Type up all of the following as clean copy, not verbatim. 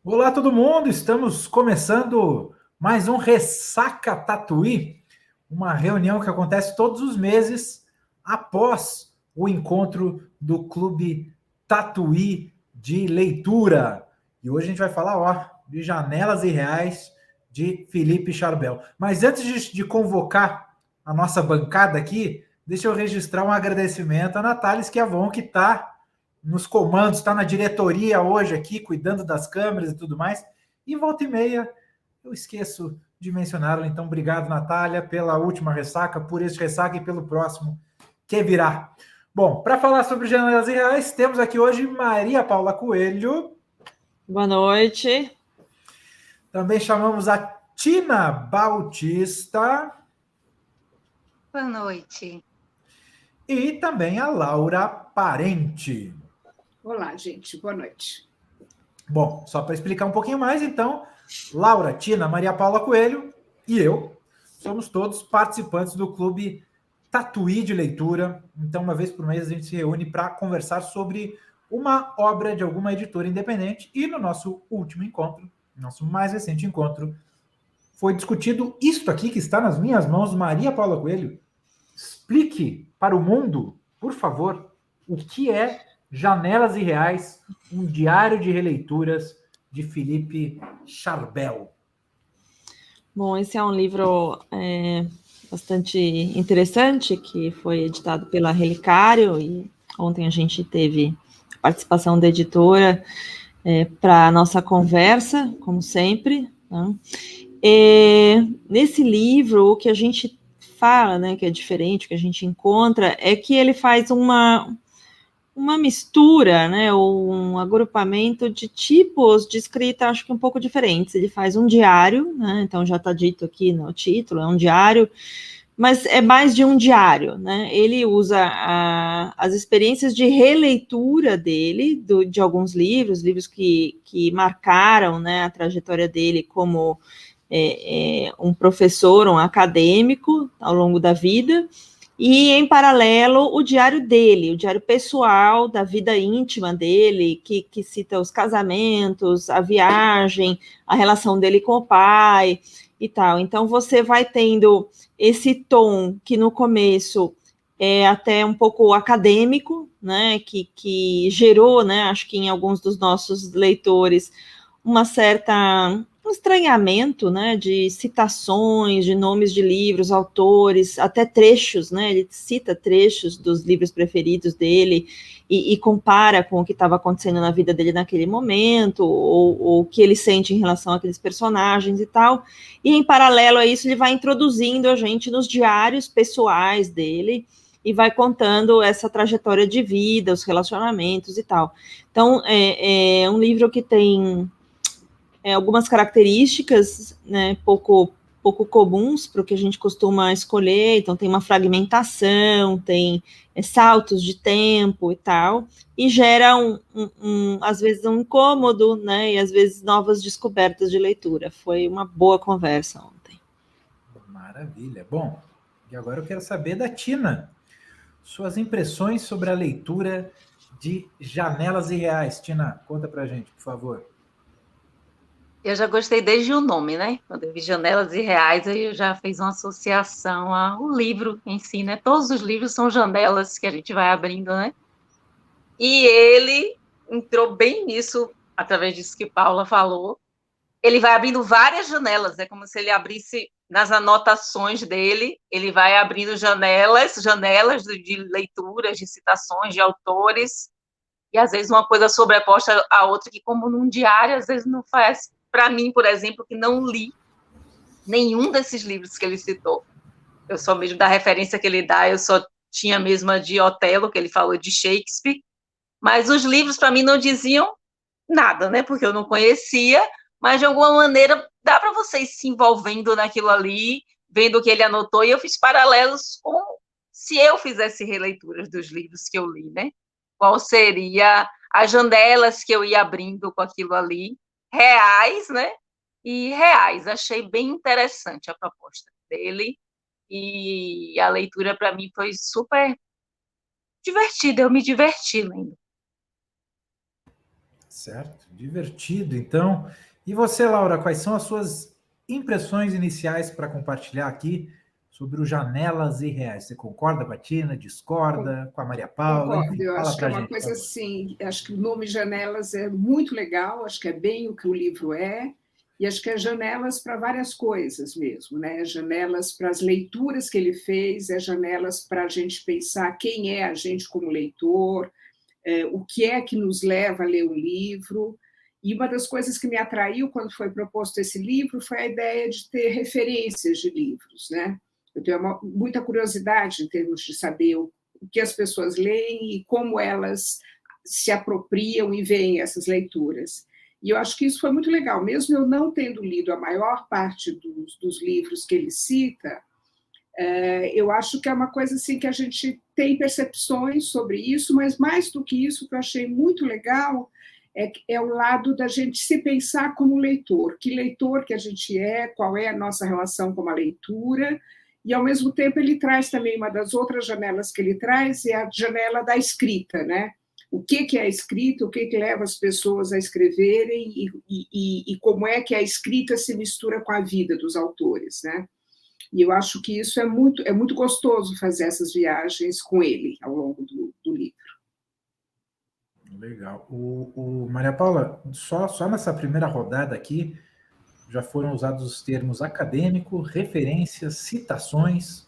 Olá, todo mundo! Estamos começando mais um Ressaca Tatuí, uma reunião que acontece todos os meses após o encontro do Clube Tatuí de Leitura. E hoje a gente vai falar, de Janelas e Reais de Felipe Charbel. Mas antes de convocar a nossa bancada aqui, deixa eu registrar um agradecimento à Natália Schiavon, que está nos comandos, está na diretoria hoje aqui, cuidando das câmeras e tudo mais. E volta e meia, eu esqueço de mencioná-la. Então, obrigado, Natália, pela última ressaca, por este ressaca e pelo próximo que virá. Bom, para falar sobre janelas e reais, temos aqui hoje Maria Paula Coelho. Boa noite. Também chamamos a Tina Bautista. Boa noite. E também a Laura Parente. Olá, gente. Boa noite. Bom, só para explicar um pouquinho mais, então, Laura, Tina, Maria Paula Coelho e eu somos todos participantes do Clube Tatuí de Leitura. Então, uma vez por mês, a gente se reúne para conversar sobre uma obra de alguma editora independente. E no nosso último encontro, nosso mais recente encontro, foi discutido isto aqui que está nas minhas mãos, Maria Paula Coelho. Explique para o mundo, por favor, o que é Janelas e Reais, um diário de releituras de Felipe Charbel. Bom, esse é um livro bastante interessante, que foi editado pela Relicário, e ontem a gente teve a participação da editora para a nossa conversa, como sempre, né? Nesse livro, o que a gente fala, né, que é diferente, que a gente encontra, é que ele faz uma mistura, né, ou um agrupamento de tipos de escrita, acho que um pouco diferentes. Ele faz um diário, né, então já está dito aqui no título, é um diário, mas é mais de um diário, né? Ele usa as experiências de releitura dele, de alguns livros que marcaram, né, a trajetória dele como um professor, um acadêmico ao longo da vida, e, em paralelo, o diário dele, o diário pessoal da vida íntima dele, que cita os casamentos, a viagem, a relação dele com o pai e tal. Então, você vai tendo esse tom que, no começo, é até um pouco acadêmico, né, que gerou, né, acho que em alguns dos nossos leitores, uma certa um estranhamento, né, de citações, de nomes de livros, autores, até trechos, né, ele cita trechos dos livros preferidos dele e compara com o que estava acontecendo na vida dele naquele momento, ou o que ele sente em relação àqueles personagens e tal, e em paralelo a isso ele vai introduzindo a gente nos diários pessoais dele, e vai contando essa trajetória de vida, os relacionamentos e tal. Então, é um livro que tem algumas características, né, pouco comuns para o que a gente costuma escolher. Então, tem uma fragmentação, tem saltos de tempo e tal, e gera, às vezes, um incômodo, né, e às vezes novas descobertas de leitura. Foi uma boa conversa ontem. Maravilha. Bom, e agora eu quero saber da Tina. Suas impressões sobre a leitura de Janelas e Reais. Tina, conta pra gente, por favor. Eu já gostei desde o nome, né? Quando eu vi Janelas e Reais, aí eu já fiz uma associação ao livro em si, né? Todos os livros são janelas que a gente vai abrindo, né? E ele entrou bem nisso, através disso que Paula falou. Ele vai abrindo várias janelas, é como se ele abrisse nas anotações dele, ele vai abrindo janelas de leituras, de citações, de autores, e às vezes uma coisa sobreposta à outra, que como num diário, às vezes não faz. Para mim, por exemplo, que não li nenhum desses livros que ele citou. Eu só mesmo da referência que ele dá, eu só tinha mesmo a de Otelo, que ele falou de Shakespeare, mas os livros para mim não diziam nada, né? Porque eu não conhecia, mas de alguma maneira dá para vocês se envolvendo naquilo ali, vendo o que ele anotou, e eu fiz paralelos com se eu fizesse releituras dos livros que eu li, né? Qual seria as janelas que eu ia abrindo com aquilo ali, reais, né? E reais. Achei bem interessante a proposta dele, e a leitura para mim foi super divertida, eu me diverti lendo. Certo, divertido, então. E você, Laura, quais são as suas impressões iniciais para compartilhar aqui sobre o Janelas Irreais? Você concorda com a Tina, discorda com a Maria Paula? Concordo, Enfim, eu fala acho que para é a uma gente, por coisa favor. assim, acho que o nome Janelas é muito legal, acho que é bem o que o livro é, e acho que é janelas para várias coisas mesmo, né? Janelas para as leituras que ele fez, é janelas para a gente pensar quem é a gente como leitor, o que é que nos leva a ler um livro. E uma das coisas que me atraiu quando foi proposto esse livro foi a ideia de ter referências de livros, né? Eu tenho muita curiosidade em termos de saber o que as pessoas leem e como elas se apropriam e veem essas leituras. E eu acho que isso foi muito legal, mesmo eu não tendo lido a maior parte dos livros que ele cita, eu acho que é uma coisa assim que a gente tem percepções sobre isso, mas mais do que isso, o que eu achei muito legal é o lado da gente se pensar como leitor, que leitor que a gente é, qual é a nossa relação com a leitura, e ao mesmo tempo ele traz também uma das outras janelas que ele traz, é a janela da escrita, né? O que é a escrita, o que leva as pessoas a escreverem e como é que a escrita se mistura com a vida dos autores, né? E eu acho que isso é muito gostoso fazer essas viagens com ele ao longo do livro. Legal. Maria Paula, só nessa primeira rodada aqui, já foram usados os termos acadêmico, referências, citações,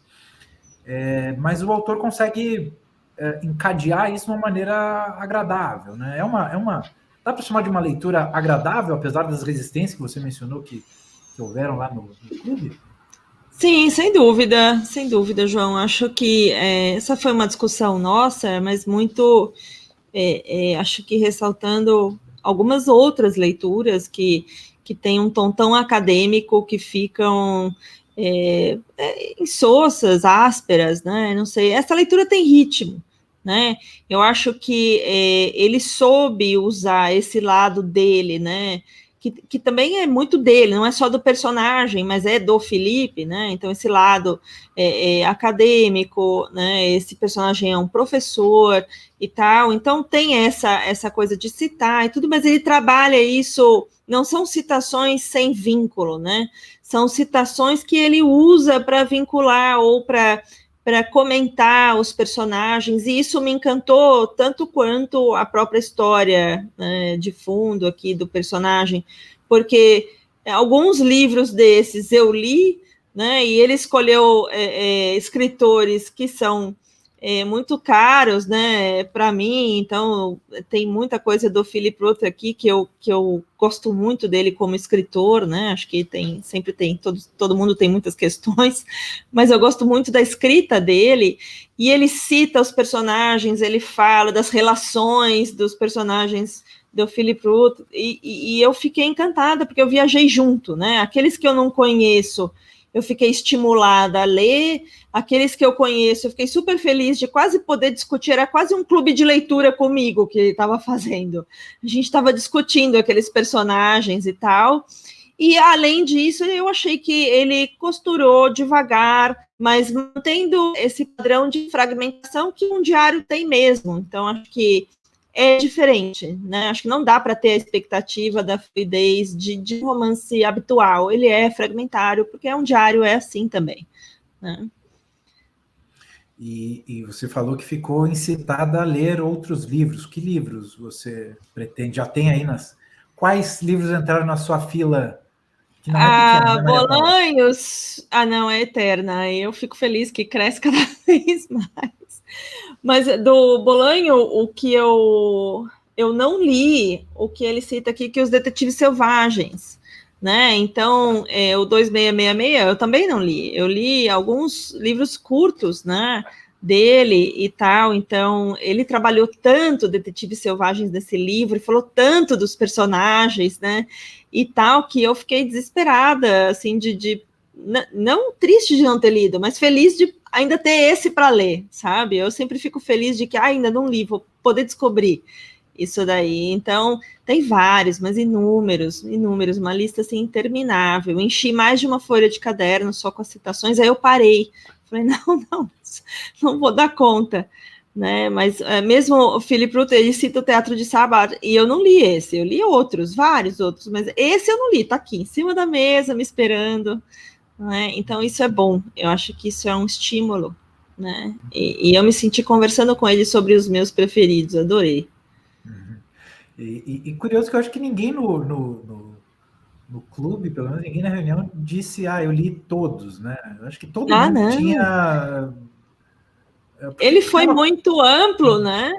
mas o autor consegue encadear isso de uma maneira agradável, né? Dá para chamar de uma leitura agradável, apesar das resistências que você mencionou que houveram lá no clube? Sim, sem dúvida, João. Acho que essa foi uma discussão nossa, mas muito, acho que ressaltando algumas outras leituras que têm um tom tão acadêmico, que ficam insossas, ásperas, né? Não sei, essa leitura tem ritmo, né? Eu acho que ele soube usar esse lado dele, né? Que também é muito dele, não é só do personagem, mas é do Felipe, né? Então, esse lado acadêmico, né? Esse personagem é um professor e tal, então tem essa coisa de citar e tudo, mas ele trabalha isso, não são citações sem vínculo, né? São citações que ele usa para vincular ou para comentar os personagens, e isso me encantou tanto quanto a própria história, né, de fundo aqui do personagem, porque alguns livros desses eu li, né, e ele escolheu escritores que são muito caros, né, para mim, então tem muita coisa do Philip Roth aqui que eu gosto muito dele como escritor, né, acho que sempre tem, todo mundo tem muitas questões, mas eu gosto muito da escrita dele, e ele cita os personagens, ele fala das relações dos personagens do Philip Roth, e eu fiquei encantada, porque eu viajei junto, né, aqueles que eu não conheço, eu fiquei estimulada a ler, aqueles que eu conheço, eu fiquei super feliz de quase poder discutir, era quase um clube de leitura comigo que ele estava fazendo. A gente estava discutindo aqueles personagens e tal, e além disso, eu achei que ele costurou devagar, mas mantendo esse padrão de fragmentação que um diário tem mesmo. Então, acho que é diferente, né? Acho que não dá para ter a expectativa da fluidez de romance habitual. Ele é fragmentário, porque um diário é assim também, né? E você falou que ficou incitada a ler outros livros. Que livros você pretende? Já tem aí quais livros entraram na sua fila? Que não é pequena, né, Maria Paula? Bolanhos... não, é eterna. Eu fico feliz que cresce cada vez mais. Mas do Bolanho, o que eu não li, o que ele cita aqui, que os Detetives Selvagens, né? Então, o 2666 eu também não li. Eu li alguns livros curtos, né, dele e tal. Então, ele trabalhou tanto Detetives Selvagens nesse livro, e falou tanto dos personagens, né, e tal, que eu fiquei desesperada, assim, não triste de não ter lido, mas feliz de ainda ter esse para ler, sabe? Eu sempre fico feliz de que ainda não li, vou poder descobrir isso daí. Então, tem vários, mas inúmeros, uma lista assim interminável. Enchi mais de uma folha de caderno só com as citações, aí eu parei. Falei, não vou dar conta. né? Mas mesmo o Philip Roth, ele cita o Teatro de Sábado, e eu não li esse, eu li outros, vários outros, mas esse eu não li, tá aqui em cima da mesa, me esperando, né? Então isso é bom, eu acho que isso é um estímulo, né? E eu me senti conversando com ele sobre os meus preferidos, adorei. Uhum. E curioso que eu acho que ninguém no clube, pelo menos ninguém na reunião, disse, eu li todos, né? Eu acho que todo mundo não. tinha... Ele foi muito amplo, né?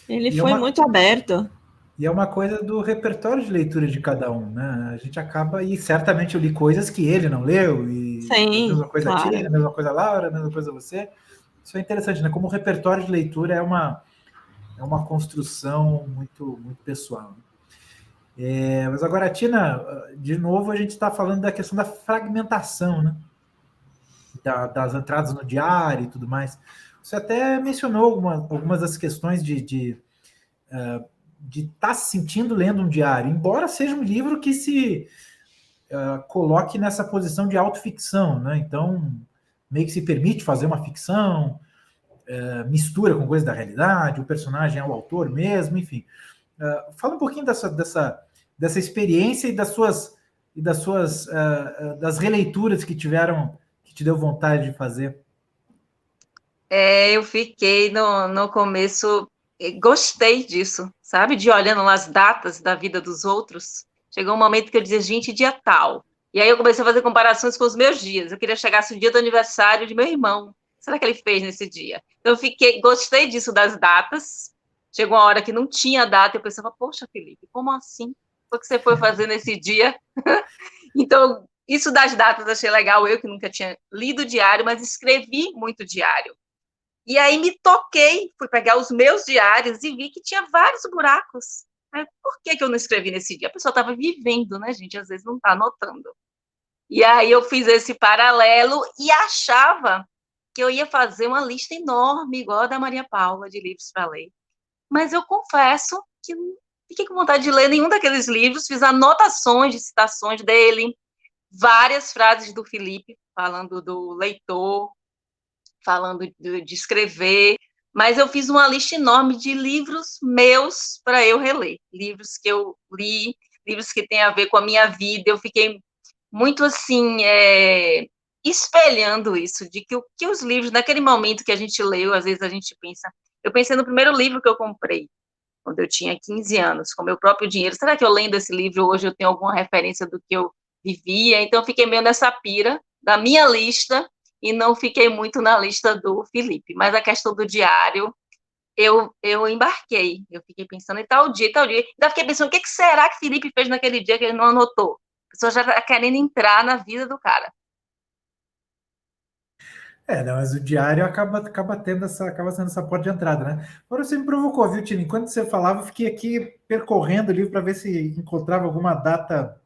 Ele foi muito aberto. E é uma coisa do repertório de leitura de cada um, né? A gente acaba, e certamente eu li coisas que ele não leu, e Sim, a mesma coisa claro. a Tina, a mesma coisa a Laura, a mesma coisa a você. Isso é interessante, né? Como o repertório de leitura é uma construção muito, muito pessoal. Mas agora, Tina, de novo, a gente está falando da questão da fragmentação, né? Das entradas no diário e tudo mais. Você até mencionou algumas das questões de estar se sentindo lendo um diário, embora seja um livro que se coloque nessa posição de autoficção, né? Então, meio que se permite fazer uma ficção, mistura com coisas da realidade, o personagem é o autor mesmo, enfim. Fala um pouquinho dessa experiência e das releituras que te deu vontade de fazer. Eu fiquei no começo, gostei disso, sabe? De olhando as datas da vida dos outros. Chegou um momento que eu dizia, gente, dia tal. E aí eu comecei a fazer comparações com os meus dias. Eu queria chegar no dia do aniversário de meu irmão. O que será que ele fez nesse dia? Então eu gostei disso das datas. Chegou uma hora que não tinha data, eu pensava, poxa, Felipe, como assim? O que você foi fazer nesse dia? Então, isso das datas achei legal. Eu que nunca tinha lido diário, mas escrevi muito diário. E aí me toquei, fui pegar os meus diários e vi que tinha vários buracos. Por que eu não escrevi nesse dia? A pessoa estava vivendo, né, gente? Às vezes não está anotando. E aí eu fiz esse paralelo e achava que eu ia fazer uma lista enorme, igual a da Maria Paula, de livros para ler. Mas eu confesso que não fiquei com vontade de ler nenhum daqueles livros, fiz anotações de citações dele, várias frases do Felipe, falando do leitor, falando de escrever, mas eu fiz uma lista enorme de livros meus para eu reler, livros que eu li, livros que têm a ver com a minha vida. Eu fiquei muito assim, espelhando isso, de que os livros, naquele momento que a gente leu, às vezes a gente pensa, eu pensei no primeiro livro que eu comprei, quando eu tinha 15 anos, com meu próprio dinheiro, será que eu lendo esse livro hoje eu tenho alguma referência do que eu vivia? Então eu fiquei meio nessa pira da minha lista, e não fiquei muito na lista do Felipe, mas a questão do diário, eu embarquei, eu fiquei pensando em tal dia, ainda fiquei pensando, o que será que Felipe fez naquele dia que ele não anotou? A pessoa já está querendo entrar na vida do cara. Não, mas o diário acaba sendo essa porta de entrada, né? Agora você me provocou, viu, Tino? Enquanto você falava, eu fiquei aqui percorrendo o livro para ver se encontrava alguma data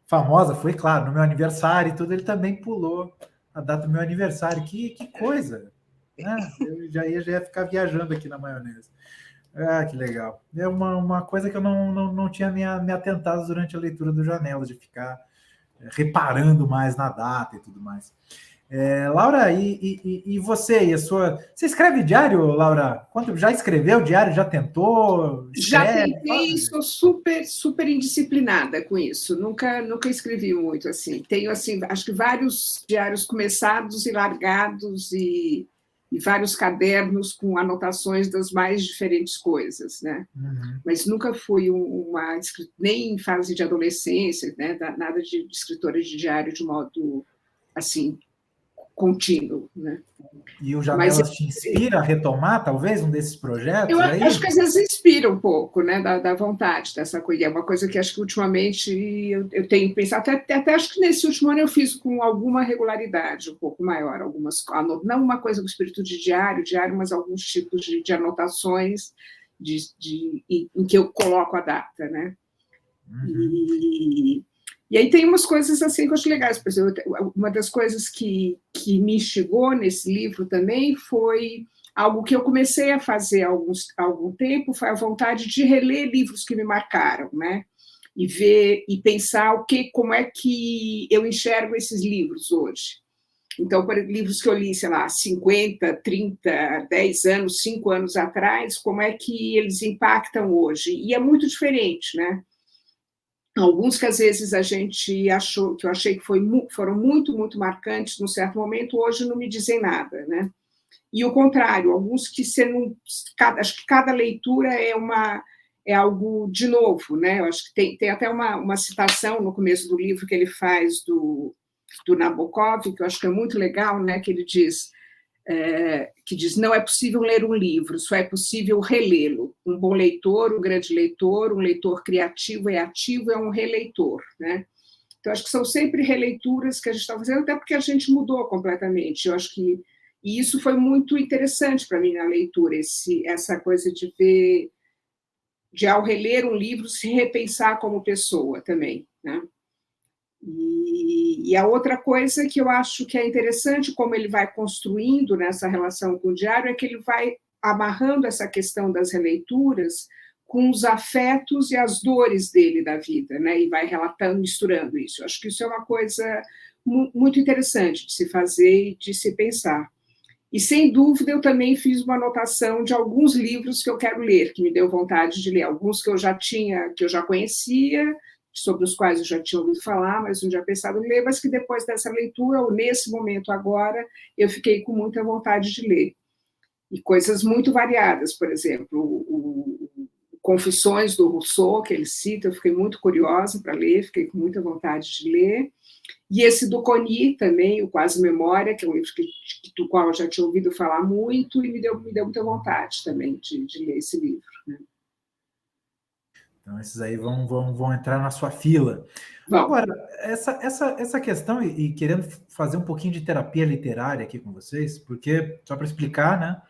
famosa. Foi, claro, no meu aniversário e tudo, ele também pulou a data do meu aniversário. Que coisa! Né? Eu já ia ficar viajando aqui na maionese. Que legal. É uma coisa que eu não tinha me atentado durante a leitura do Janelas, de ficar reparando mais na data e tudo mais. Laura, e você? E a sua... Você escreve diário, Laura? Já escreveu diário? Já tentou? Já tentei e sou super, super indisciplinada com isso. Nunca escrevi muito assim. Tenho, assim, acho que vários diários começados e largados e vários cadernos com anotações das mais diferentes coisas, né? Uhum. Mas nunca fui nem em fase de adolescência, né? Nada de escritora de diário de modo, assim, contínuo, né? E o Janelas te inspira a retomar, talvez, um desses projetos? Eu acho que às vezes inspira um pouco, né, da vontade dessa coisa. É uma coisa que acho que ultimamente eu tenho pensado, até acho que nesse último ano eu fiz com alguma regularidade um pouco maior, não uma coisa com espírito de diário, mas alguns tipos de anotações em que eu coloco a data, né? Uhum. E aí tem umas coisas assim que eu acho legais. Por exemplo, uma das coisas que me instigou nesse livro também foi algo que eu comecei a fazer há algum tempo, foi a vontade de reler livros que me marcaram, né? E ver e pensar como é que eu enxergo esses livros hoje. Então, por livros que eu li, sei lá, 50, 30, 10 anos, 5 anos atrás, como é que eles impactam hoje? E é muito diferente, né? Alguns que às vezes a gente achou, que eu achei que foram muito, muito marcantes num certo momento, hoje não me dizem nada, né? E o contrário, alguns que você não. Acho que cada leitura é algo de novo, né? Eu acho que tem até uma citação no começo do livro que ele faz do Nabokov, que eu acho que é muito legal, né? Que ele diz. Que diz, não é possível ler um livro, só é possível relê-lo. Um bom leitor, um grande leitor, um leitor criativo e ativo é um releitor, né? Então, acho que são sempre releituras que a gente está fazendo, até porque a gente mudou completamente. Eu acho que e isso foi muito interessante para mim na leitura, essa coisa de ver, de ao reler um livro, se repensar como pessoa também, né? E a outra coisa que eu acho que é interessante, como ele vai construindo nessa relação com o diário, é que ele vai amarrando essa questão das releituras com os afetos e as dores dele da vida, né? E vai relatando, misturando isso. Eu acho que isso é uma coisa muito interessante de se fazer e de se pensar. E, sem dúvida, eu também fiz uma anotação de alguns livros que eu quero ler, que me deu vontade de ler. Alguns que eu já conhecia, sobre os quais eu já tinha ouvido falar, mas não tinha pensado em ler, mas que depois dessa leitura, ou nesse momento agora, eu fiquei com muita vontade de ler. E coisas muito variadas, por exemplo, o Confissões do Rousseau, que ele cita, eu fiquei muito curiosa para ler, fiquei com muita vontade de ler. E esse do Coni também, o Quase Memória, que é um livro do qual eu já tinha ouvido falar muito, e me deu muita vontade também de ler esse livro, né? Então, esses aí vão entrar na sua fila. Bom. Agora, essa questão, e querendo fazer um pouquinho de terapia literária aqui com vocês, porque, só para explicar, né,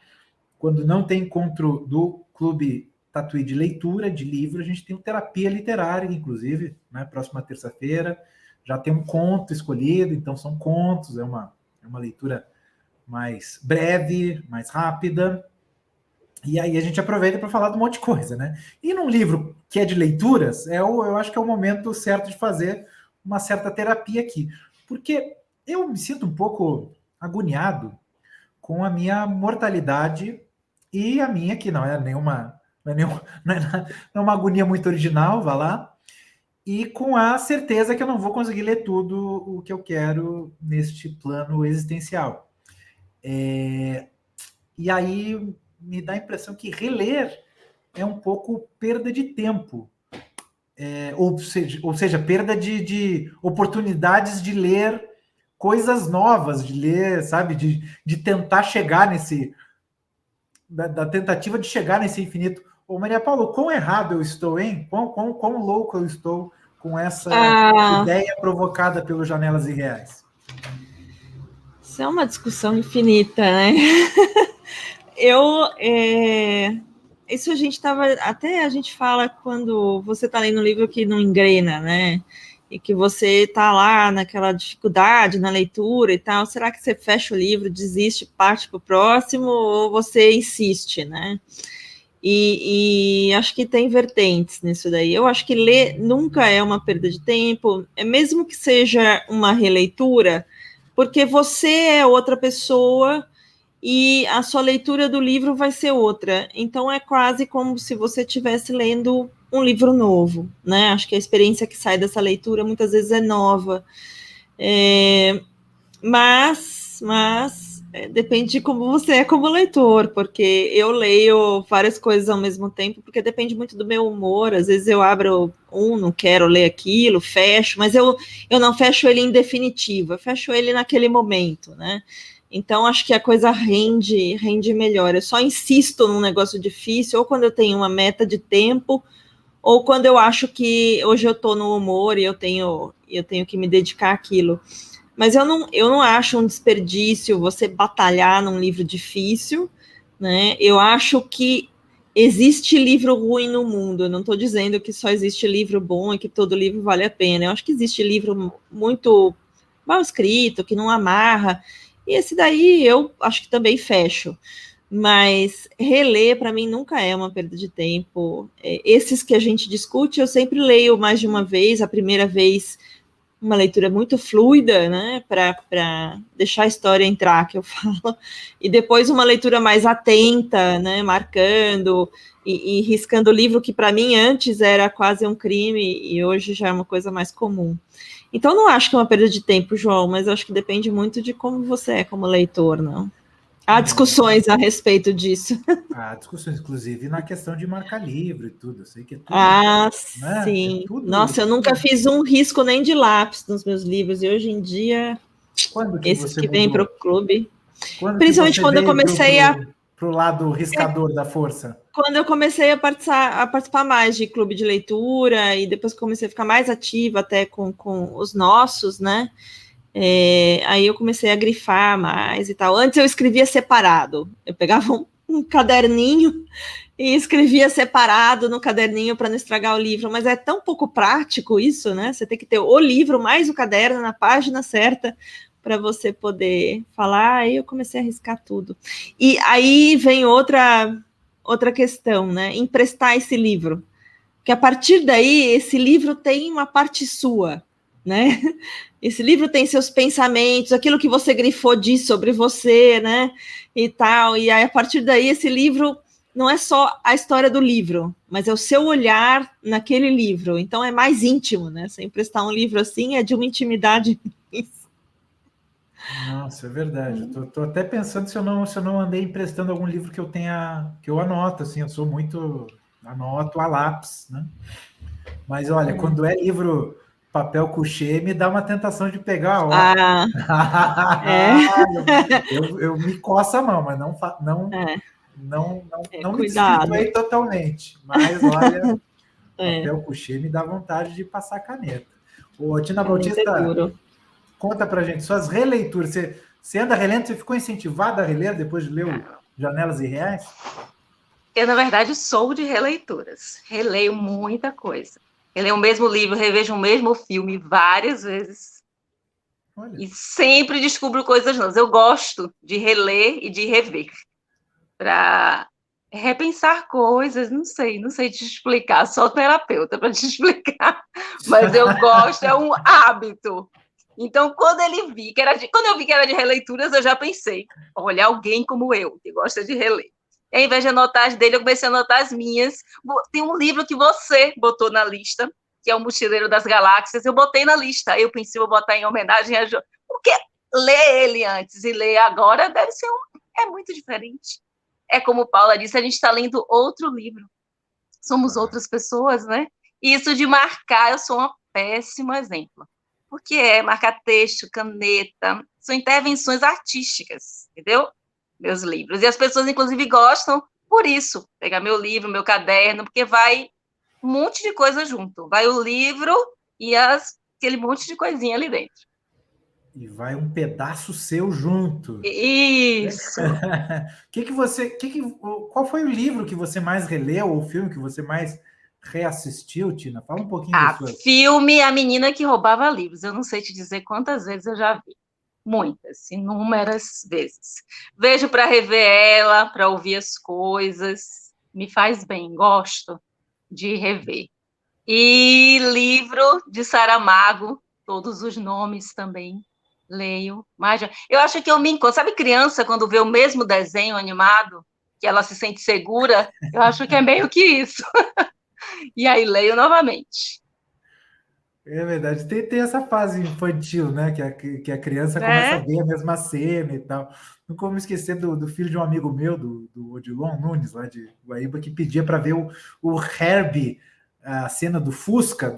quando não tem encontro do Clube Tatuí de leitura, de livro, a gente tem terapia literária, inclusive, né, próxima terça-feira, já tem um conto escolhido, então são contos, é uma leitura mais breve, mais rápida, e aí a gente aproveita para falar de um monte de coisa, né? E num livro que é de leituras, eu acho que é o momento certo de fazer uma certa terapia aqui. Porque eu me sinto um pouco agoniado com a minha mortalidade e a minha, que não é uma agonia muito original, vá lá, e com a certeza que eu não vou conseguir ler tudo o que eu quero neste plano existencial. E aí me dá a impressão que reler é um pouco perda de tempo, ou seja, perda de oportunidades de ler coisas novas, de ler, sabe, de tentar chegar da tentativa de chegar nesse infinito. Ô, Maria Paula, quão errado eu estou, hein? Quão louco eu estou com essa ideia provocada pelos Janelas Irreais? Isso é uma discussão infinita, né? Isso a gente fala quando você está lendo um livro que não engrena, né? E que você está lá naquela dificuldade na leitura e tal. Será que você fecha o livro, desiste, parte para o próximo, ou você insiste, né? E acho que tem vertentes nisso daí. Eu acho que ler nunca é uma perda de tempo, mesmo que seja uma releitura, porque você é outra pessoa e a sua leitura do livro vai ser outra. Então, é quase como se você estivesse lendo um livro novo, né? Acho que a experiência que sai dessa leitura muitas vezes é nova. Mas depende de como você é como leitor, porque eu leio várias coisas ao mesmo tempo, porque depende muito do meu humor. Às vezes eu abro não quero ler aquilo, fecho, mas eu não fecho ele em definitivo, eu fecho ele naquele momento, né? Então, acho que a coisa rende melhor. Eu só insisto num negócio difícil, ou quando eu tenho uma meta de tempo, ou quando eu acho que hoje eu estou no humor e eu tenho que me dedicar àquilo. Mas eu não acho um desperdício você batalhar num livro difícil, né? Eu acho que existe livro ruim no mundo. Eu não estou dizendo que só existe livro bom e que todo livro vale a pena. Eu acho que existe livro muito mal escrito, que não amarra. E esse daí eu acho que também fecho. Mas reler, para mim, nunca é uma perda de tempo. Esses que a gente discute, eu sempre leio mais de uma vez. A primeira vez uma leitura muito fluida, né, para deixar a história entrar, que eu falo, e depois uma leitura mais atenta, né, marcando e riscando o livro, que para mim antes era quase um crime e hoje já é uma coisa mais comum. Então não acho que é uma perda de tempo, João, mas acho que depende muito de como você é como leitor, não? Há discussões a respeito disso. Há discussões, inclusive, na questão de marcar livro e tudo. Eu sei que é tudo. Né? Sim. É tudo, Nossa, eu nunca fiz um risco nem de lápis nos meus livros, e hoje em dia, Quando que esses você que vêm para o mudou? clube. Quando que Principalmente você quando eu veio comecei pro lado riscador da força? quando eu comecei a participar mais de clube de leitura, e depois que comecei a ficar mais ativa até com os nossos, né? Aí eu comecei a grifar mais e tal. Antes eu escrevia separado. Eu pegava um caderninho e escrevia separado no caderninho para não estragar o livro, mas é tão pouco prático isso, né? Você tem que ter o livro mais o caderno na página certa para você poder falar. Aí eu comecei a riscar tudo. E aí vem outra questão, né? Emprestar esse livro. Porque a partir daí, esse livro tem uma parte sua, né? Esse livro tem seus pensamentos, aquilo que você grifou diz sobre você, né? E tal. E aí, a partir daí, esse livro não é só a história do livro, mas é o seu olhar naquele livro. Então é mais íntimo, né? Você emprestar um livro assim é de uma intimidade. Nossa, é verdade. Tô até pensando se eu não andei emprestando algum livro que eu anoto, assim, eu sou muito anoto a lápis, né? Mas olha, quando é livro papel couché, me dá uma tentação de pegar, ó. Eu me coço a mão, mas não me Cuidado. desvirtuei totalmente. Mas olha, papel couché me dá vontade de passar caneta. Ô, Tina Bautista, conta pra gente suas releituras. Você anda relendo? Você ficou incentivada a reler depois de ler o Janelas e Reais? Eu, na verdade, sou de releituras. Releio muita coisa. Releio o mesmo livro, revejo o mesmo filme várias vezes. Olha. E sempre descubro coisas novas. Eu gosto de reler e de rever. Para repensar coisas, não sei te explicar, só terapeuta para te explicar. Mas eu gosto, é um hábito. Então, quando eu vi que era de releituras, eu já pensei, olha, alguém como eu, que gosta de reler. E, ao invés de anotar as dele, eu comecei a anotar as minhas. Tem um livro que você botou na lista, que é O Mochileiro das Galáxias, eu botei na lista. Eu pensei, vou botar em homenagem a Jo. Porque ler ele antes e ler agora deve ser é muito diferente. É como Paula disse, a gente está lendo outro livro. Somos outras pessoas, né? E isso de marcar, eu sou um péssimo exemplo. Porque marcar texto, caneta, são intervenções artísticas, entendeu? Meus livros. E as pessoas, inclusive, gostam por isso. Pegar meu livro, meu caderno, porque vai um monte de coisa junto. Vai o livro e aquele monte de coisinha ali dentro. E vai um pedaço seu junto. Isso. Qual foi o livro que você mais releu, ou o filme que você mais reassistiu, Tina? Fala um pouquinho das suas... Filme A Menina que Roubava Livros. Eu não sei te dizer quantas vezes eu já vi. Muitas, inúmeras vezes. Vejo para rever ela, para ouvir as coisas. Me faz bem, gosto de rever. E livro de Saramago, todos os nomes também leio. Mas eu acho que eu me encontro. Sabe criança, quando vê o mesmo desenho animado, que ela se sente segura? Eu acho que é meio que isso. E aí leio novamente. É verdade, tem essa fase infantil, né? Que a criança começa a ver a mesma cena e tal. Não como esquecer do filho de um amigo meu, do Odilon Nunes, lá de Guaíba, que pedia para ver o Herbie, a cena do Fusca,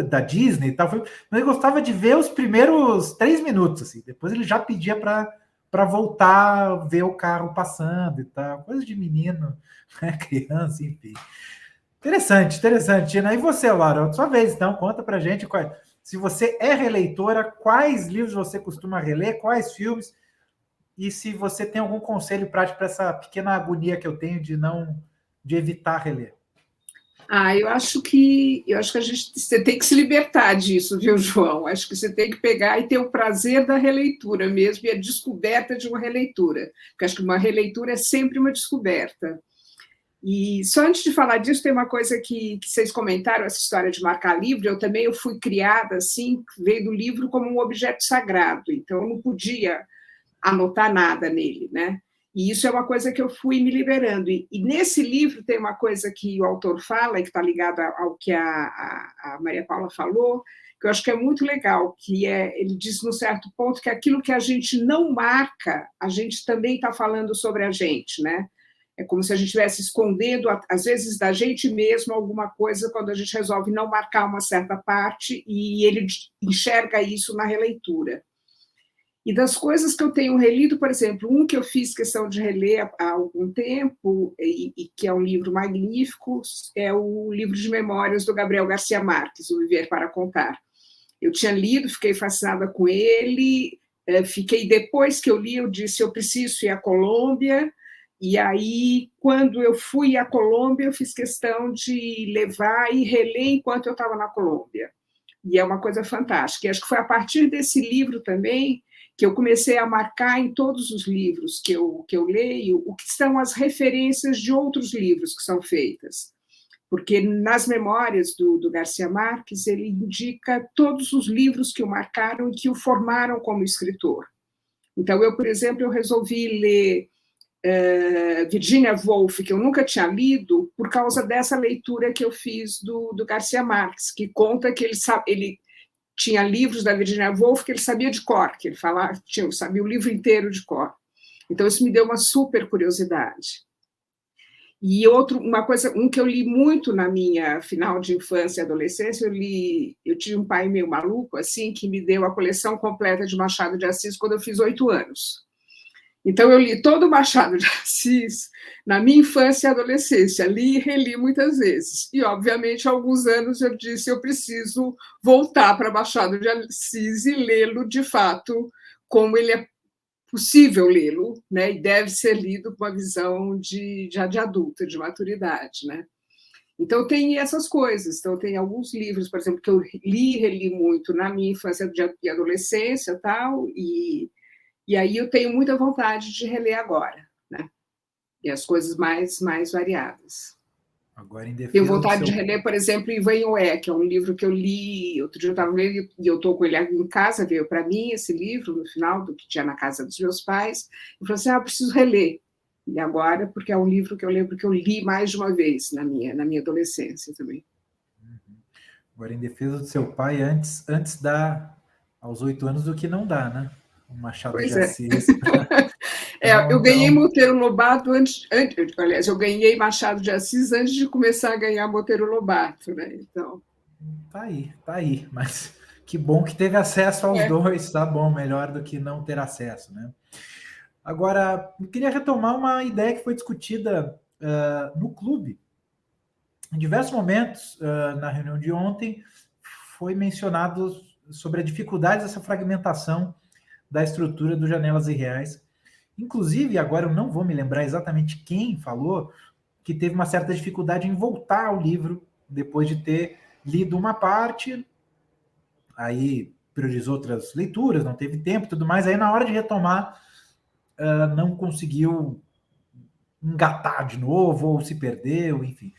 da Disney e tal. Mas ele gostava de ver os primeiros 3 minutos, assim. Depois ele já pedia para voltar a ver o carro passando e tal. Coisa de menino, né? Criança, enfim. Interessante, Tina. E você, Laura? Sua vez, então, conta pra gente. Se você é releitora, quais livros você costuma reler, quais filmes, e se você tem algum conselho prático para essa pequena agonia que eu tenho de evitar reler. Eu acho que você tem que se libertar disso, viu, João? Acho que você tem que pegar e ter o prazer da releitura mesmo, e a descoberta de uma releitura. Porque acho que uma releitura é sempre uma descoberta. E só antes de falar disso, tem uma coisa que vocês comentaram, essa história de marcar livro. Eu fui criada assim, veio do livro como um objeto sagrado, então eu não podia anotar nada nele, né? E isso é uma coisa que eu fui me liberando. E nesse livro tem uma coisa que o autor fala, e que está ligada ao que a Maria Paula falou, que eu acho que é muito legal, que ele diz, num certo ponto, que aquilo que a gente não marca, a gente também está falando sobre a gente, né? É como se a gente estivesse escondendo, às vezes, da gente mesmo alguma coisa quando a gente resolve não marcar uma certa parte, e ele enxerga isso na releitura. E das coisas que eu tenho relido, por exemplo, um que eu fiz questão de reler há algum tempo, e que é um livro magnífico, é o livro de memórias do Gabriel Garcia Marques, O Viver para Contar. Eu tinha lido, fiquei fascinada com ele, depois que eu li, eu disse, eu preciso ir à Colômbia. E aí, quando eu fui à Colômbia, eu fiz questão de levar e reler enquanto eu estava na Colômbia. E é uma coisa fantástica. E acho que foi a partir desse livro também que eu comecei a marcar em todos os livros que eu leio o que são as referências de outros livros que são feitas. Porque nas memórias do Garcia Marques, ele indica todos os livros que o marcaram e que o formaram como escritor. Então, por exemplo, eu resolvi ler Virginia Woolf, que eu nunca tinha lido, por causa dessa leitura que eu fiz do Garcia Marques, que conta que ele tinha livros da Virginia Woolf que ele sabia de cor, que ele sabia o livro inteiro de cor. Então, isso me deu uma super curiosidade. E um que eu li muito na minha final de infância e adolescência, eu tive um pai meio maluco, assim, que me deu a coleção completa de Machado de Assis quando eu fiz 8 anos. Então, eu li todo o Machado de Assis na minha infância e adolescência, li e reli muitas vezes. E, obviamente, há alguns anos eu disse, eu preciso voltar para Machado de Assis e lê-lo, de fato, como ele é possível lê-lo, né? E deve ser lido com uma visão já de adulta, de maturidade, né? Então, tem essas coisas. Então, tem alguns livros, por exemplo, que eu li e reli muito na minha infância e adolescência, tal, e aí eu tenho muita vontade de reler agora, né? E as coisas mais variadas. Agora, em defesa tenho vontade de reler, por exemplo, Ivan Oé, que é um livro que eu li, outro dia eu estava lendo, e eu estou com ele aqui em casa, veio para mim esse livro, no final, do que tinha na casa dos meus pais, eu falei assim, eu preciso reler. E agora, porque é um livro que eu lembro que eu li mais de uma vez na minha adolescência também. Agora, em defesa do seu pai, antes dá aos 8 anos do que não dá, né? O Machado de Assis. Eu ganhei Monteiro Lobato aliás, eu ganhei Machado de Assis antes de começar a ganhar Monteiro Lobato, né? Então. Tá aí. Mas que bom que teve acesso aos dois, tá bom, melhor do que não ter acesso, né? Agora, eu queria retomar uma ideia que foi discutida no clube. Em diversos momentos, na reunião de ontem, foi mencionado sobre a dificuldade dessa fragmentação da estrutura do Janelas Irreais. Inclusive, agora eu não vou me lembrar exatamente quem falou que teve uma certa dificuldade em voltar ao livro depois de ter lido uma parte, aí priorizou outras leituras, não teve tempo e tudo mais, aí na hora de retomar não conseguiu engatar de novo, ou se perdeu, enfim.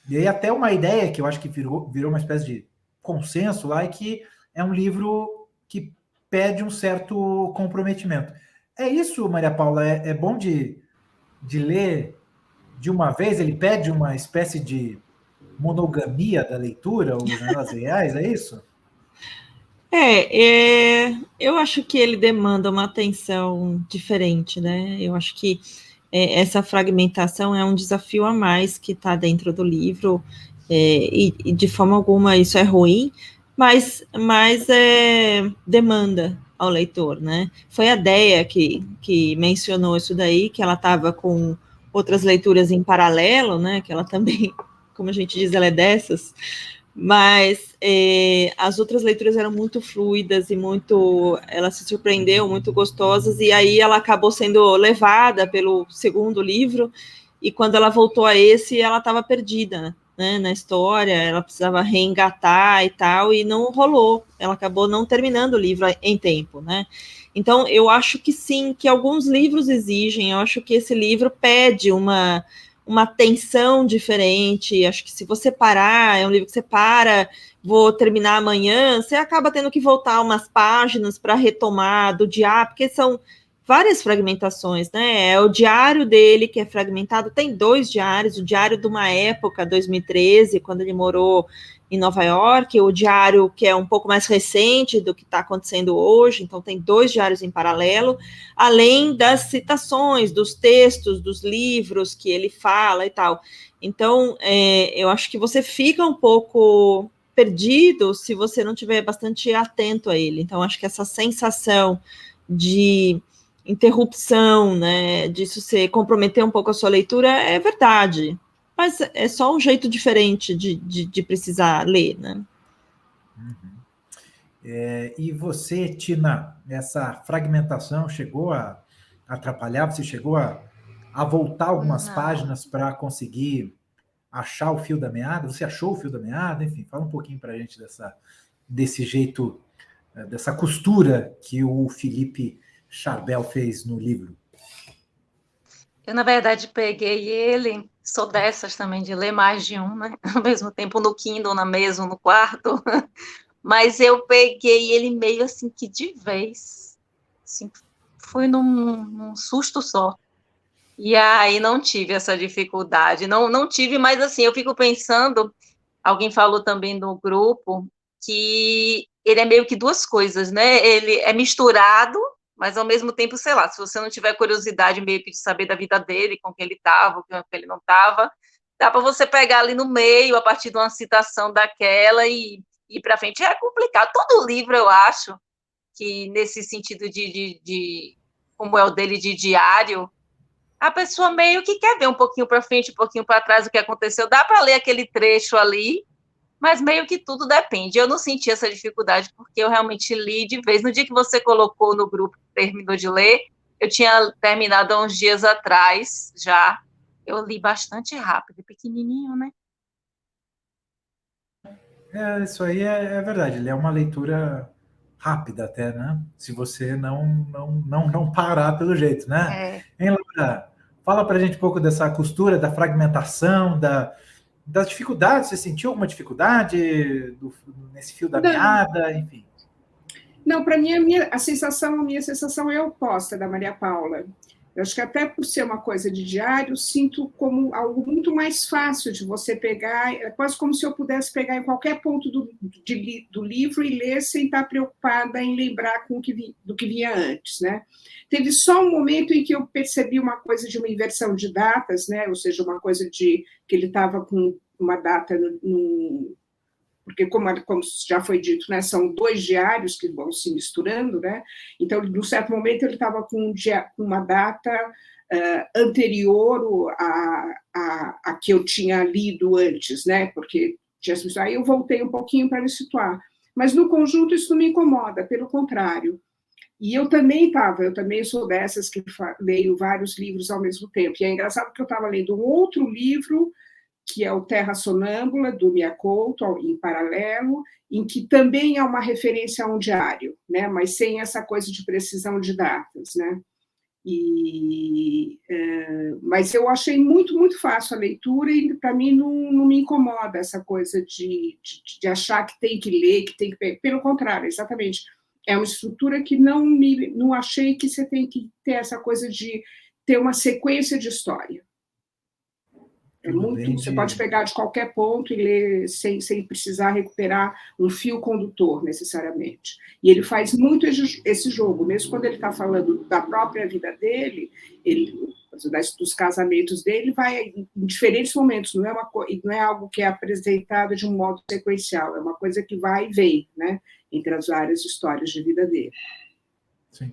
E aí até uma ideia que eu acho que virou uma espécie de consenso lá, é que é um livro que pede um certo comprometimento. É isso, Maria Paula? É bom de ler de uma vez? Ele pede uma espécie de monogamia da leitura, os Janelas Reais, é isso? Eu acho que ele demanda uma atenção diferente, né? Eu acho que essa fragmentação é um desafio a mais que está dentro do livro, e de forma alguma isso é ruim, mas demanda ao leitor, né? Foi a Déia que mencionou isso daí, que ela estava com outras leituras em paralelo, né? Que ela também, como a gente diz, ela é dessas, mas as outras leituras eram muito fluidas e ela se surpreendeu, muito gostosas, e aí ela acabou sendo levada pelo segundo livro, e quando ela voltou a esse, ela estava perdida, né, na história, ela precisava reengatar e tal, e não rolou, ela acabou não terminando o livro em tempo, né? Então, eu acho que sim, que alguns livros exigem, eu acho que esse livro pede uma uma tensão diferente. Acho que se você parar, é um livro que você para, vou terminar amanhã, você acaba tendo que voltar umas páginas para retomar do diário, porque são várias fragmentações, né? É o diário dele que é fragmentado, tem 2 diários, o diário de uma época, 2013, quando ele morou em Nova York, o diário que é um pouco mais recente do que está acontecendo hoje, então tem 2 diários em paralelo, além das citações, dos textos, dos livros que ele fala e tal. Então, eu acho que você fica um pouco perdido se você não estiver bastante atento a ele. Então, acho que essa sensação de interrupção, né, disso você comprometer um pouco a sua leitura, é verdade, mas é só um jeito diferente de precisar ler, né? Uhum. E você, Tina, essa fragmentação chegou a atrapalhar? Você chegou a voltar algumas páginas para conseguir achar o fio da meada? Você achou o fio da meada? Enfim, fala um pouquinho para a gente desse jeito, dessa costura que o Felipe Charbel fez no livro. Eu, na verdade, peguei ele, sou dessas também, de ler mais de um, né? Ao mesmo tempo no Kindle, na mesa, no quarto, mas eu peguei ele meio assim que de vez, assim, foi num susto só. E aí não tive essa dificuldade, não tive, mas assim, eu fico pensando, alguém falou também no grupo, que ele é meio que 2 coisas, né? Ele é misturado, mas ao mesmo tempo, sei lá, se você não tiver curiosidade meio que de saber da vida dele, com quem ele estava, com quem ele não estava, dá para você pegar ali no meio, a partir de uma citação daquela e ir para frente. É complicado. Todo livro, eu acho, que nesse sentido de como é o dele de diário, a pessoa meio que quer ver um pouquinho para frente, um pouquinho para trás o que aconteceu. Dá para ler aquele trecho ali, mas meio que tudo depende. Eu não senti essa dificuldade, porque eu realmente li de vez. No dia que você colocou no grupo, terminou de ler, eu tinha terminado há uns dias atrás já. Eu li bastante rápido, pequenininho, né? Isso aí é verdade. Ele é uma leitura rápida até, né? Se você não parar pelo jeito, né? Hein, Laura? Fala pra gente um pouco dessa costura, da fragmentação, das dificuldades. Você sentiu alguma dificuldade nesse fio da meada, enfim? Não, para mim, a minha sensação é oposta da Maria Paula. Eu acho que até por ser uma coisa de diário, sinto como algo muito mais fácil de você pegar, é quase como se eu pudesse pegar em qualquer ponto do livro e ler sem estar preocupada em lembrar do que vinha antes, né? Teve só um momento em que eu percebi uma coisa de uma inversão de datas, né? Ou seja, uma coisa de que ele estava com uma data porque, como já foi dito, né, são 2 diários que vão se misturando, né? Então, num certo momento, ele estava com uma data anterior a que eu tinha lido antes, né? Porque aí eu voltei um pouquinho para me situar. Mas, no conjunto, isso não me incomoda, pelo contrário. E eu também sou dessas que leio vários livros ao mesmo tempo. E é engraçado que eu estava lendo um outro livro, que é o Terra Sonâmbula, do Mia Couto, em paralelo, em que também há uma referência a um diário, né? Mas sem essa coisa de precisão de datas, né? Mas eu achei muito, muito fácil a leitura e, para mim, não me incomoda essa coisa de achar que tem que ler, que tem que... Pelo contrário, exatamente. É uma estrutura que não achei que você tem que ter essa coisa de ter uma sequência de história. Você pode pegar de qualquer ponto e ler sem precisar recuperar um fio condutor, necessariamente. E ele faz muito esse jogo, mesmo quando ele está falando da própria vida dele, dos casamentos dele, vai em diferentes momentos, não é algo que é apresentado de um modo sequencial, é uma coisa que vai e vem, né, entre as várias histórias de vida dele. Sim.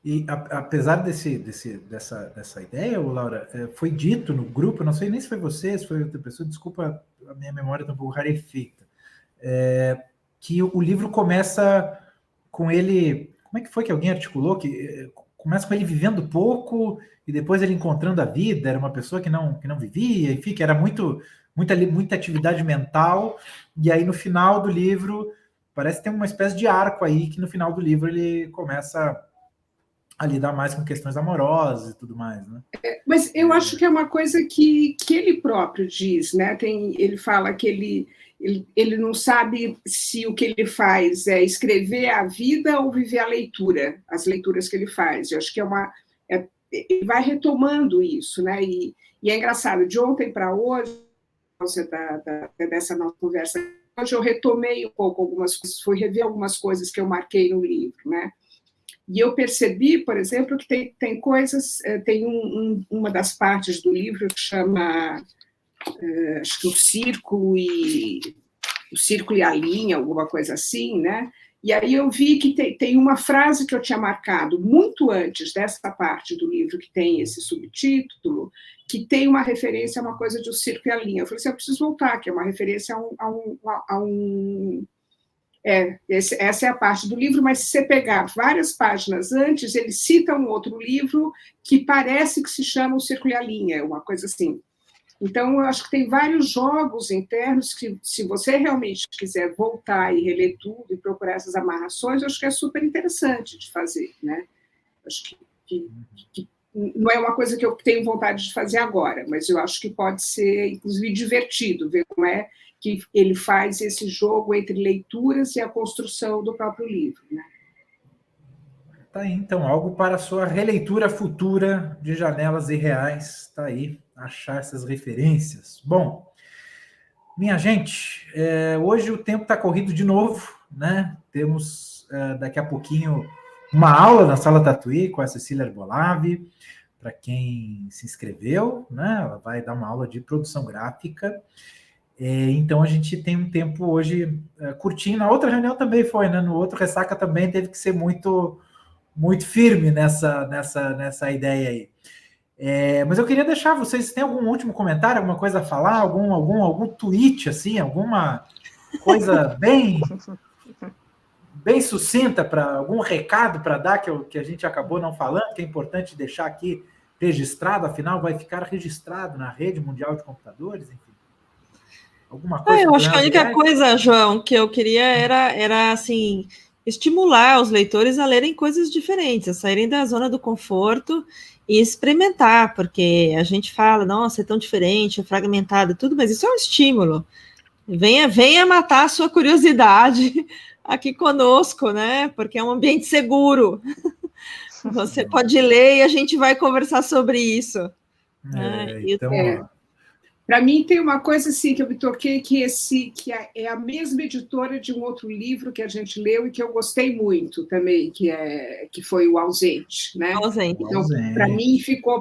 E apesar dessa ideia, Laura, foi dito no grupo, não sei nem se foi você, se foi outra pessoa, desculpa, a minha memória está um pouco rarefeita, que o livro começa com ele... Como é que foi que alguém articulou? Que começa com ele vivendo pouco e depois ele encontrando a vida, era uma pessoa que não vivia, enfim, que era muita atividade mental, e aí no final do livro, parece que tem uma espécie de arco aí, que no final do livro ele começa a lidar mais com questões amorosas e tudo mais, né? Mas eu acho que é uma coisa que ele próprio diz, né? Ele fala que ele não sabe se o que ele faz é escrever a vida ou viver a leitura, as leituras que ele faz. Eu acho que ele vai retomando isso, né? E é engraçado, de ontem para hoje, dessa nossa conversa, hoje eu retomei um pouco algumas coisas, fui rever algumas coisas que eu marquei no livro, né? E eu percebi, por exemplo, que tem coisas, tem uma das partes do livro que chama, acho que o círculo e a linha, alguma coisa assim, né? E aí eu vi que tem uma frase que eu tinha marcado muito antes dessa parte do livro, que tem esse subtítulo, que tem uma referência a uma coisa de o círculo e a linha. Eu falei assim, eu preciso voltar, que é uma referência a um essa é a parte do livro, mas se você pegar várias páginas antes, ele cita um outro livro que parece que se chama O Círculo e a Linha, uma coisa assim. Então, eu acho que tem vários jogos internos que, se você realmente quiser voltar e reler tudo e procurar essas amarrações, eu acho que é super interessante de fazer, né? Acho que não é uma coisa que eu tenho vontade de fazer agora, mas eu acho que pode ser, inclusive, divertido ver como é que ele faz esse jogo entre leituras e a construção do próprio livro, né? Tá aí, então, algo para a sua releitura futura de Janelas Irreais. Tá aí, achar essas referências. Bom, minha gente, hoje o tempo está corrido de novo, né? Temos daqui a pouquinho uma aula na Sala Tatuí com a Cecília Arbolave, para quem se inscreveu, né? Ela vai dar uma aula de produção gráfica. Então a gente tem um tempo hoje curtinho. Na outra reunião também foi, né? No outro Ressaca também teve que ser muito firme nessa ideia aí. Mas eu queria deixar vocês, tem algum último comentário, alguma coisa a falar, algum tweet, assim, alguma coisa bem sucinta, algum recado para dar que a gente acabou não falando, que é importante deixar aqui registrado, afinal vai ficar registrado na rede mundial de computadores, enfim. Alguma coisa? Eu acho que a única coisa, João, que eu queria era assim, estimular os leitores a lerem coisas diferentes, a saírem da zona do conforto e experimentar, porque a gente fala, nossa, é tão diferente, é fragmentado, tudo, mas isso é um estímulo. Venha matar a sua curiosidade aqui conosco, né? Porque é um ambiente seguro. Você pode ler e a gente vai conversar sobre isso. Então... Para mim, tem uma coisa assim que eu me toquei, que é a mesma editora de um outro livro que a gente leu e que eu gostei muito também, que foi O Ausente, né? Ausente. Então,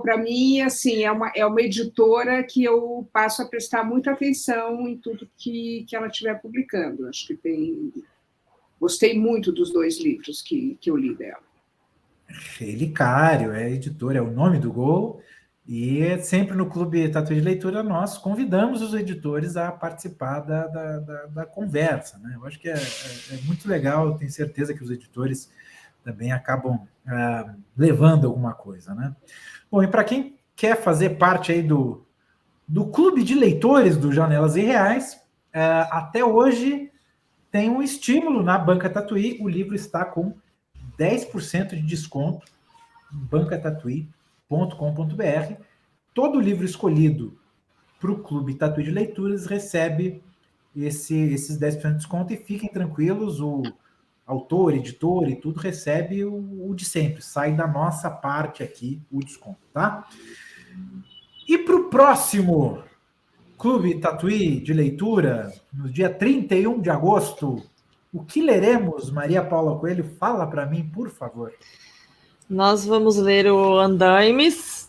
para mim, assim, é uma editora que eu passo a prestar muita atenção em tudo que ela estiver publicando. Acho que gostei muito dos 2 livros que eu li dela. Relicário, editora, é o nome do Gol. E sempre no Clube Tatuí de Leitura nós convidamos os editores a participar da conversa, né? Eu acho que é muito legal, tenho certeza que os editores também acabam levando alguma coisa, né? Bom, e para quem quer fazer parte aí do Clube de Leitores do Janelas Irreais, até hoje tem um estímulo na Banca Tatuí, o livro está com 10% de desconto em bancatatuí.com.br. Todo livro escolhido para o Clube Tatuí de Leituras recebe esses 10% de desconto e fiquem tranquilos, o autor, editor e tudo recebe o de sempre, sai da nossa parte aqui o desconto, tá? E para o próximo Clube Tatuí de Leitura, no dia 31 de agosto, o que leremos, Maria Paula Coelho? Fala para mim, por favor. Nós vamos ler o Andaimes,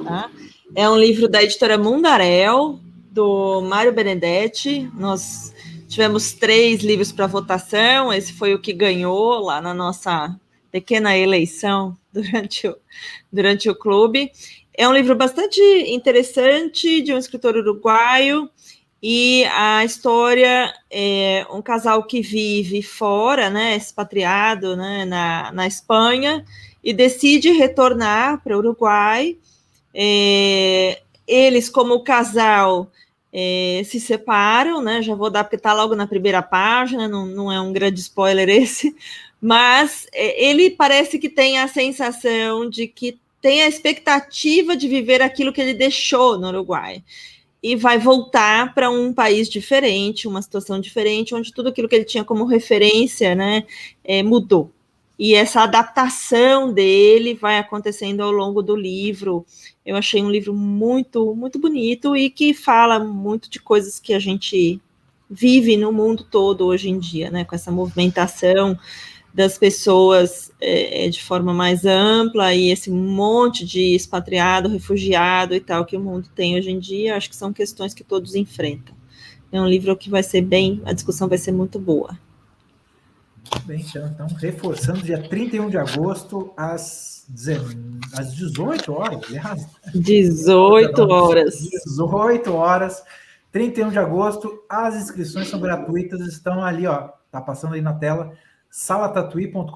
tá? É um livro da editora Mundaréu, do Mário Benedetti. Nós tivemos 3 livros para votação, esse foi o que ganhou lá na nossa pequena eleição durante o clube. É um livro bastante interessante, de um escritor uruguaio, e a história é um casal que vive fora, né, expatriado, né, na Espanha, e decide retornar para o Uruguai. Eles, como casal, se separam, né? Já vou dar, porque está logo na primeira página, não é um grande spoiler esse, Mas ele parece que tem a sensação de que tem a expectativa de viver aquilo que ele deixou no Uruguai. E vai voltar para um país diferente, uma situação diferente, onde tudo aquilo que ele tinha como referência, né, mudou. E essa adaptação dele vai acontecendo ao longo do livro. Eu achei um livro muito, muito bonito e que fala muito de coisas que a gente vive no mundo todo hoje em dia, né, com essa movimentação das pessoas de forma mais ampla e esse monte de expatriado, refugiado e tal que o mundo tem hoje em dia. Acho que são questões que todos enfrentam. É um livro que vai ser a discussão vai ser muito boa. Bem, então, reforçando, dia 31 de agosto, às 18 horas, aliás. 18 horas. 18 horas, 31 de agosto, as inscrições são gratuitas, estão ali, ó, tá passando aí na tela, salatatuí.com.br,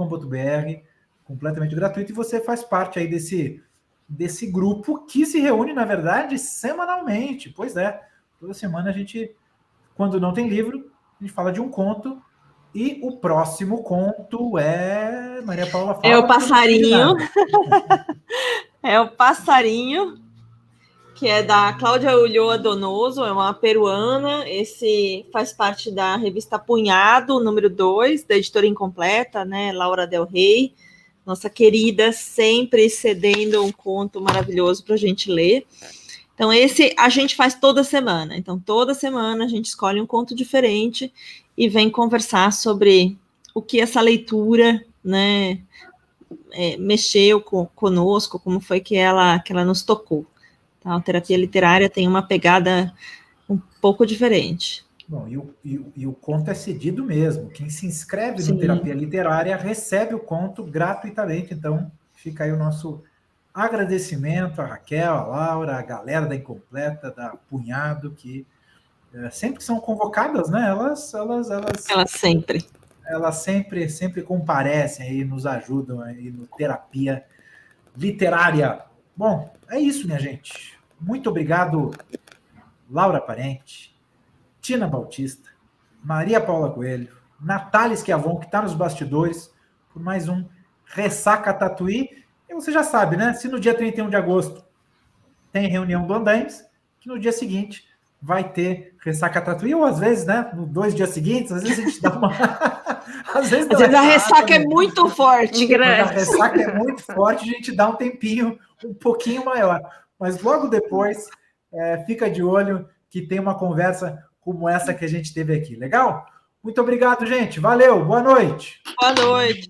completamente gratuito, e você faz parte aí desse grupo que se reúne, na verdade, semanalmente. Pois é, toda semana a gente, quando não tem livro, a gente fala de um conto, e o próximo conto é... Maria Paula fala... É o Passarinho. É o Passarinho, que é da Cláudia Ulloa Donoso, é uma peruana. Esse faz parte da revista Punhado, número 2, da editora Incompleta, né? Laura Del Rey, nossa querida, sempre cedendo um conto maravilhoso para a gente ler. Então, esse a gente faz toda semana. Então, toda semana a gente escolhe um conto diferente e vem conversar sobre o que essa leitura, né, mexeu conosco, como foi que ela nos tocou. Então, a terapia literária tem uma pegada um pouco diferente. Bom, e o conto é cedido mesmo. Quem se inscreve Sim. no Terapia Literária recebe o conto gratuitamente. Então, fica aí o nosso agradecimento à Raquel, à Laura, à galera da Incompleta, da Punhado, que sempre são convocadas, né? Elas sempre comparecem aí, nos ajudam aí no Terapia Literária. Bom, é isso, minha gente. Muito obrigado, Laura Parente, Tina Bautista, Maria Paula Coelho, Natália Schiavon, que está nos bastidores, por mais um Ressaca Tatuí. E você já sabe, né? Se no dia 31 de agosto tem reunião do Andaimes, que no dia seguinte vai ter Ressaca Tatuí, ou às vezes, né? No 2 dias seguintes, às vezes a gente dá uma... às vezes a ressaca é muito forte. Quando a ressaca é muito forte, a gente dá um tempinho um pouquinho maior. Mas logo depois, fica de olho que tem uma conversa como essa que a gente teve aqui. Legal? Muito obrigado, gente. Valeu. Boa noite. Boa noite.